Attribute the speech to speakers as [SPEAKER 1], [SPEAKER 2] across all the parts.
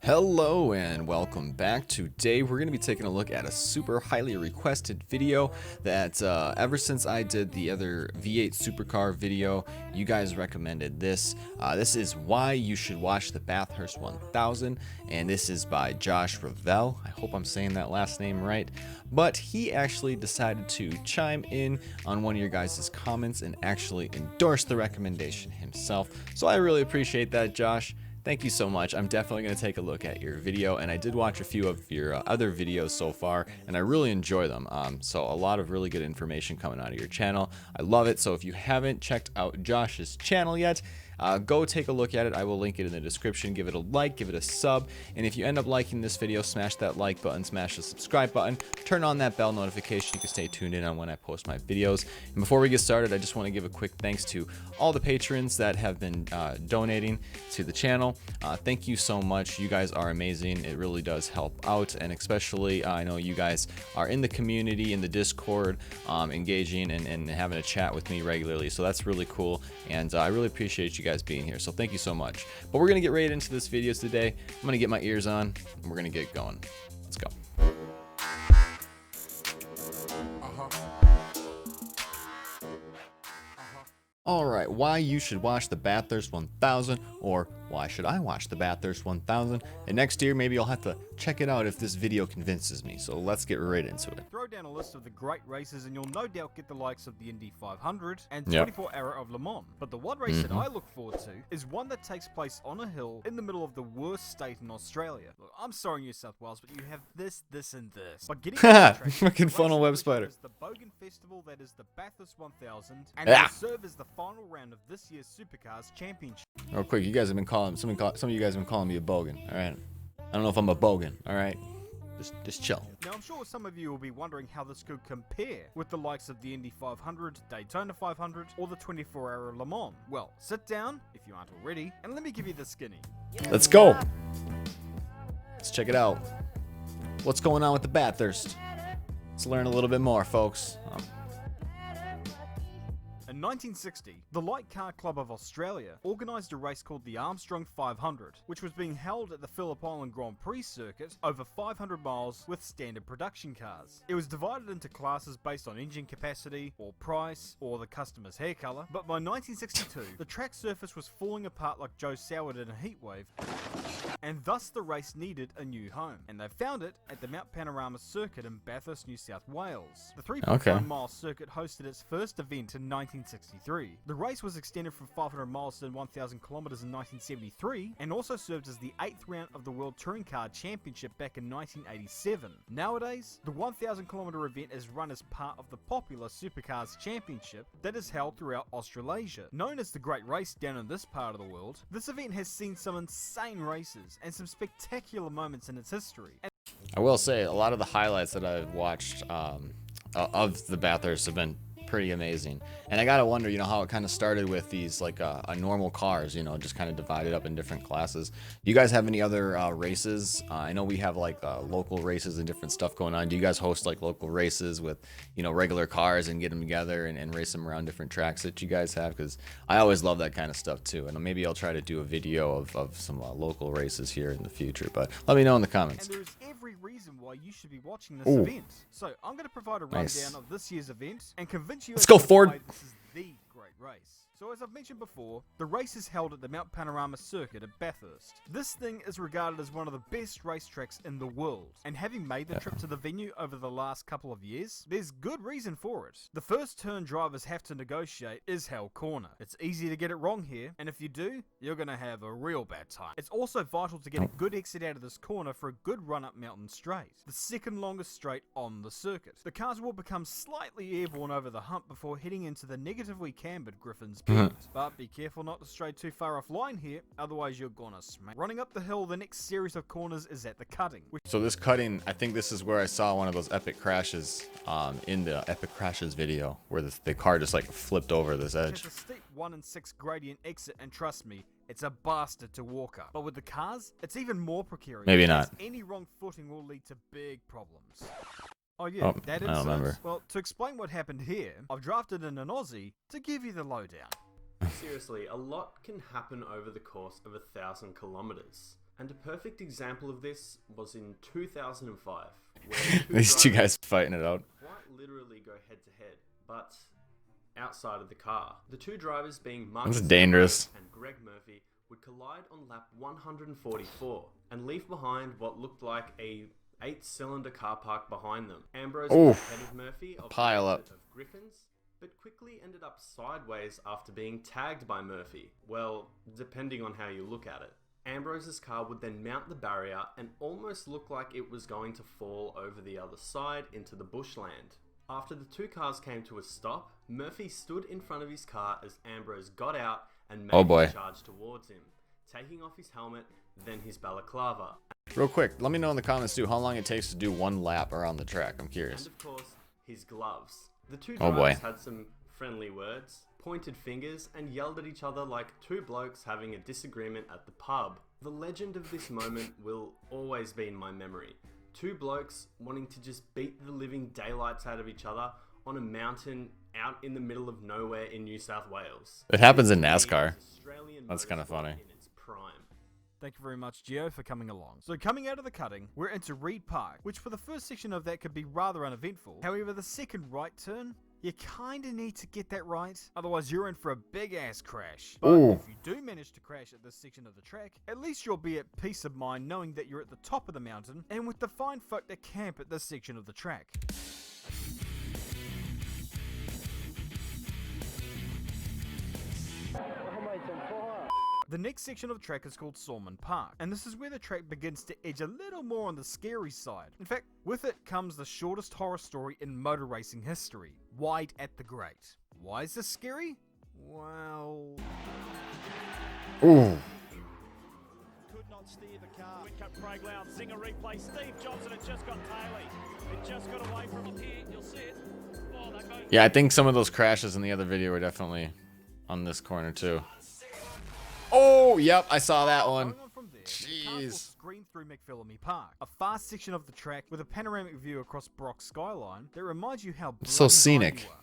[SPEAKER 1] Hello and welcome back. Today we're going to be taking a look at a super highly requested video that ever since I did the other V8 supercar video, you guys recommended this. This is why you should watch the Bathurst 1000, and this is by Josh Ravel. I hope I'm saying that last name right, but he actually decided to chime in on one of your guys' comments and actually endorse the recommendation himself. So I really appreciate that, Josh. Thank you so much. I'm definitely going to take a look at your video, and I did watch a few of your other videos so far, and I really enjoy them. So a lot of really good information coming out of your channel. I love it. So if you haven't checked out Josh's channel yet, go take a look at it. I will link it in the description. Give it a like, give it a sub, and if you end up liking this video, smash that like button, smash the subscribe button, turn on that bell notification. You can stay tuned in on when I post my videos. And before we get started, I just want to give a quick thanks to all the patrons that have been donating to the channel. Thank you so much. You guys are amazing. It really does help out, and especially I know you guys are in the community, in the Discord, engaging and having a chat with me regularly, so that's really cool, and I really appreciate you guys being here, so thank you so much. But we're gonna get right into this video today. I'm gonna get my ears on and we're gonna get going. Let's go. Alright, why you should watch the Bathurst 1000, or why should I watch the Bathurst 1000? And next year, maybe I'll have to check it out if this video convinces me. So let's get right into it.
[SPEAKER 2] Throw down a list of the great races and you'll no doubt get the likes of the Indy 500 and 24-hour of Le Mans. But the one race that I look forward to is one that takes place on a hill in the middle of the worst state in Australia. Look, I'm sorry New South Wales, but you have this, and this. But getting
[SPEAKER 1] fucking funnel web spider.
[SPEAKER 2] The Bogan Festival that is the Bathurst 1000, and will serve as the final round of this year's Supercars Championship.
[SPEAKER 1] Real quick, you guys have been calling some of you guys have been calling me a bogan. All right, I don't know if I'm a bogan. All right, just chill.
[SPEAKER 2] Now I'm sure some of you will be wondering how this could compare with the likes of the Indy 500, Daytona 500, or the 24-hour Le Mans. Well, sit down if you aren't already, and let me give you the skinny.
[SPEAKER 1] Let's go. Let's check it out. What's going on with the Bathurst? Let's learn a little bit more, folks.
[SPEAKER 2] In 1960, the Light Car Club of Australia organised a race called the Armstrong 500, which was being held at the Phillip Island Grand Prix circuit over 500 miles with standard production cars. It was divided into classes based on engine capacity, or price, or the customer's hair colour, but by 1962, the track surface was falling apart like Joe Soward in a heatwave, and thus the race needed a new home, and they found it at the Mount Panorama circuit in Bathurst, New South Wales. The 3.1-mile circuit hosted its first event in 1963. The race was extended from 500 miles to 1,000 kilometers in 1973, and also served as the 8th round of the World Touring Car Championship back in 1987. Nowadays, the 1,000 kilometer event is run as part of the popular Supercars Championship that is held throughout Australasia. Known as the Great Race down in this part of the world, this event has seen some insane races and some spectacular moments in its history.
[SPEAKER 1] I will say, a lot of the highlights that I've watched of the Bathurst have been pretty amazing, and I gotta wonder, you know, how it kind of started with these like a normal cars, you know, just kind of divided up in different classes. Do you guys have any other races? I know we have like local races and different stuff going on. Do you guys host like local races with, you know, regular cars and get them together and race them around different tracks that you guys have? Because I always love that kind of stuff too, and maybe I'll try to do a video of some local races here in the future, but let me know in the comments.
[SPEAKER 2] And there's every reason why you should be watching this event. So I'm going to provide a rundown of this year's event and convince you.
[SPEAKER 1] Let's go, Ford.
[SPEAKER 2] This is the great race. So as I've mentioned before, the race is held at the Mount Panorama circuit at Bathurst. This thing is regarded as one of the best racetracks in the world, and having made the trip to the venue over the last couple of years, there's good reason for it. The first turn drivers have to negotiate is Hell Corner. It's easy to get it wrong here, and if you do, you're gonna have a real bad time. It's also vital to get a good exit out of this corner for a good run up Mountain Straight, the second longest straight on the circuit. The cars will become slightly airborne over the hump before heading into the negatively cambered Griffin's But be careful not to stray too far offline here, otherwise you're gonna smack. Running up the hill, the next series of corners is at the cutting.
[SPEAKER 1] So this cutting, I think this is where I saw one of those epic crashes in the epic crashes video, where the car just like flipped over this edge.
[SPEAKER 2] It's a steep 1 in 6 gradient exit, and trust me, it's a bastard to walk up. But with the cars, it's even more precarious.
[SPEAKER 1] Maybe not.
[SPEAKER 2] Any wrong footing will lead to big problems. Oh yeah, that is.
[SPEAKER 1] I don't remember.
[SPEAKER 2] Well, to explain what happened here, I've drafted in an Aussie to give you the lowdown.
[SPEAKER 3] Seriously, a lot can happen over the course of 1,000 kilometers. And a perfect example of this was in 2005, where
[SPEAKER 1] These two
[SPEAKER 3] drivers
[SPEAKER 1] guys fighting it out.
[SPEAKER 3] quite literally go head to head, but outside of the car. The two drivers being
[SPEAKER 1] That's
[SPEAKER 3] Marcus
[SPEAKER 1] dangerous.
[SPEAKER 3] and Greg Murphy would collide on lap 144 and leave behind what looked like a 8-cylinder car park behind them. Ambrose was ahead of Murphy of
[SPEAKER 1] Pile
[SPEAKER 3] the
[SPEAKER 1] up.
[SPEAKER 3] exit of Griffins, but quickly ended up sideways after being tagged by Murphy. Well, depending on how you look at it. Ambrose's car would then mount the barrier and almost look like it was going to fall over the other side into the bushland. After the two cars came to a stop, Murphy stood in front of his car as Ambrose got out and made a charge towards him, taking off his helmet, then his balaclava.
[SPEAKER 1] Real quick, let me know in the comments too how long it takes to do one lap around the track. I'm
[SPEAKER 3] And
[SPEAKER 1] curious.
[SPEAKER 3] of course, his gloves. The two
[SPEAKER 1] Oh, boy.
[SPEAKER 3] drivers had some friendly words, pointed fingers, and yelled at each other like two blokes having a disagreement at the pub. The legend of this moment will always be in my memory. Two blokes wanting to just beat the living daylights out of each other on a mountain out in the middle of nowhere in New South Wales.
[SPEAKER 1] It happens in
[SPEAKER 3] This to me
[SPEAKER 1] NASCAR.
[SPEAKER 3] is Australian
[SPEAKER 1] That's kinda
[SPEAKER 3] motorsport
[SPEAKER 1] funny.
[SPEAKER 3] in its prime.
[SPEAKER 2] Thank you very much, Gio, for coming along. So coming out of the cutting, we're into Reed Park, which for the first section of that could be rather uneventful. However, the second right turn, you kinda need to get that right, otherwise you're in for a big ass crash. But
[SPEAKER 1] Ooh.
[SPEAKER 2] if you do manage to crash at this section of the track, at least you'll be at peace of mind knowing that you're at the top of the mountain and with the fine folk that camp at this section of the track. The next section of the track is called Salmon Park, and this is where the track begins to edge a little more on the scary side. In fact, with it comes the shortest horror story in motor racing history, Wide at the Great. Why is this scary? Well...
[SPEAKER 1] Ooh.
[SPEAKER 4] Could not steer the car. Quick cut Craig Lowndes, Zinger replay. Steve Johnson had just got Taylor. It just got away from him here. You'll see it. Oh, that goes.
[SPEAKER 1] Yeah, I think some of those crashes in the other video were definitely on this corner too. Oh, yep, I saw that one.
[SPEAKER 2] Going on from there, the cars will
[SPEAKER 1] Jeez.
[SPEAKER 2] scream through McPhillamy Park, a fast section of the track with a panoramic view across Brock's skyline that reminds you how
[SPEAKER 1] So
[SPEAKER 2] bloody
[SPEAKER 1] scenic.
[SPEAKER 2] high you are.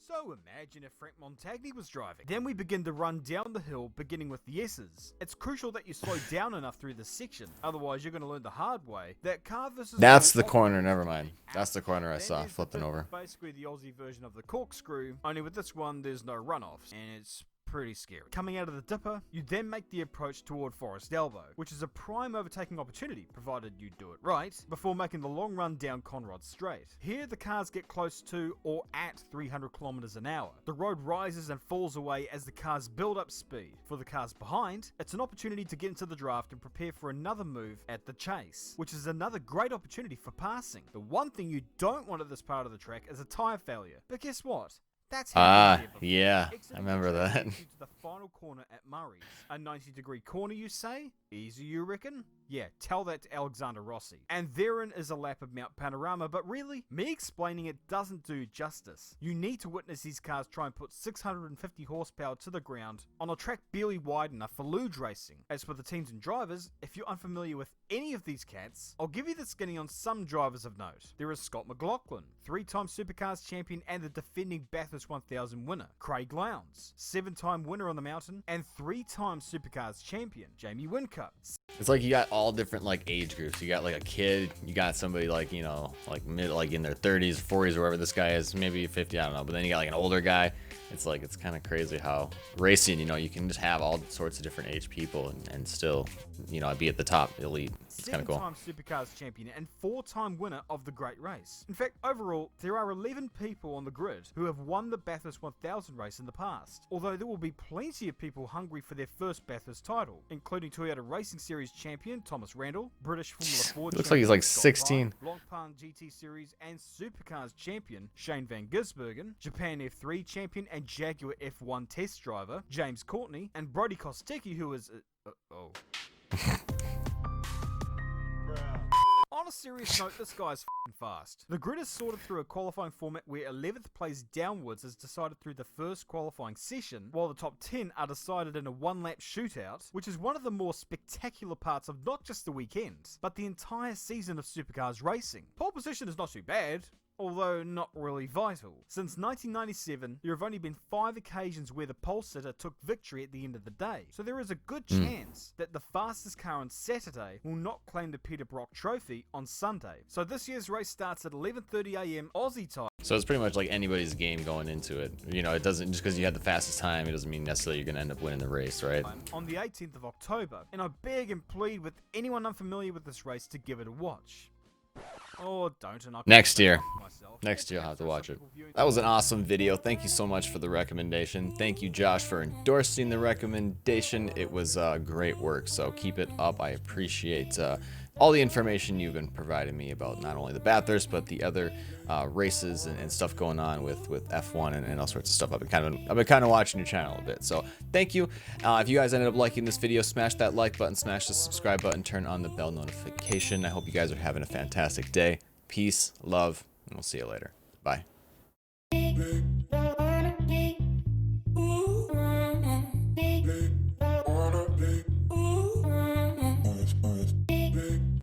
[SPEAKER 2] So imagine if Frank Montagny was driving. Then we begin to run down the hill, beginning with the S's. It's crucial that you slow down enough through this section, otherwise you're going to learn the hard way that car versus
[SPEAKER 1] That's the
[SPEAKER 2] wall
[SPEAKER 1] corner,
[SPEAKER 2] often
[SPEAKER 1] never
[SPEAKER 2] is
[SPEAKER 1] mind.
[SPEAKER 2] out.
[SPEAKER 1] That's the corner I
[SPEAKER 2] Then
[SPEAKER 1] saw
[SPEAKER 2] there's the
[SPEAKER 1] flipping
[SPEAKER 2] bit,
[SPEAKER 1] over.
[SPEAKER 2] Basically the Aussie version of the corkscrew, only with this one there's no runoffs, and it's pretty scary. Coming out of the dipper, you then make the approach toward Forest Elbow, which is a prime overtaking opportunity, provided you do it right, before making the long run down Conrod Straight. Here, the cars get close to or at 300 kilometers an hour. The road rises and falls away as the cars build up speed. For the cars behind, it's an opportunity to get into the draft and prepare for another move at the chase, which is another great opportunity for passing. The one thing you don't want at this part of the track is a tyre failure. But guess what? That's happened here before.
[SPEAKER 1] Yeah, I
[SPEAKER 2] Exiting
[SPEAKER 1] remember
[SPEAKER 2] the track
[SPEAKER 1] that.
[SPEAKER 2] leads you to the final corner at Murray's. A 90-degree corner, you say? Easy, you reckon? Yeah, tell that to Alexander Rossi. And therein is a lap of Mount Panorama, but really, me explaining it doesn't do justice. You need to witness these cars try and put 650 horsepower to the ground on a track barely wide enough for luge racing. As for the teams and drivers, if you're unfamiliar with any of these cats, I'll give you the skinny on some drivers of note. There is Scott McLaughlin, 3-time Supercars champion and the defending Bathurst 1000 winner. Craig Lowndes, 7-time winner on the mountain and 3-time Supercars champion. Jamie Whincup.
[SPEAKER 1] It's like you got all different like age groups. You got like a kid, you got somebody like, you know, like mid, like in their 30s, 40s or whatever. This guy is maybe 50, I don't know. But then you got like an older guy. It's like, it's kind of crazy how racing, you know, you can just have all sorts of different age people and still, you know, be at the top elite. It's kind of cool.
[SPEAKER 2] 7-time Supercars champion and 4-time winner of the Great Race. In fact, overall, there are 11 people on the grid who have won the Bathurst 1000 race in the past. Although there will be plenty of people hungry for their first Bathurst title, including Toyota Racing Series champion Thomas Randall, British Formula Ford
[SPEAKER 1] Looks like he's like
[SPEAKER 2] champion Scott
[SPEAKER 1] 16.
[SPEAKER 2] Pye, Blancpain GT Series and Supercars champion Shane Van Gisbergen, Japan F3 champion and Jaguar F1 test driver James Courtney, and Brody Kostecki, who is On a serious note, this guy's f***ing fast. The grid is sorted through a qualifying format where 11th place downwards is decided through the first qualifying session, while the top 10 are decided in a one-lap shootout, which is one of the more spectacular parts of not just the weekend, but the entire season of Supercars racing. Pole position is not too bad. although not really vital. Since 1997, there have only been 5 occasions where the pole sitter took victory at the end of the day, so there is a good chance that the fastest car on Saturday will not claim the Peter Brock Trophy on Sunday. So this year's race starts at 11:30 AM Aussie time.
[SPEAKER 1] So it's pretty much like anybody's game going into it. You know, it doesn't, just because you had the fastest time, it doesn't mean necessarily you're going to end up winning the race, right?
[SPEAKER 2] On the 18th of October, and I beg and plead with anyone unfamiliar with this race to give it a watch. Or don't, and I'll
[SPEAKER 1] Next year.
[SPEAKER 2] myself.
[SPEAKER 1] Next year I'll have to watch it. That was an awesome video. Thank you so much for the recommendation. Thank you, Josh, for endorsing the recommendation. It was great work, so keep it up. I appreciate all the information you've been providing me about not only the Bathurst, but the other races and stuff going on with F1 and all sorts of stuff. I've been kind of watching your channel a bit, so thank you. If you guys ended up liking this video, smash that like button, smash the subscribe button, turn on the bell notification. I hope you guys are having a fantastic day. Peace, love, and we'll see you later. Bye.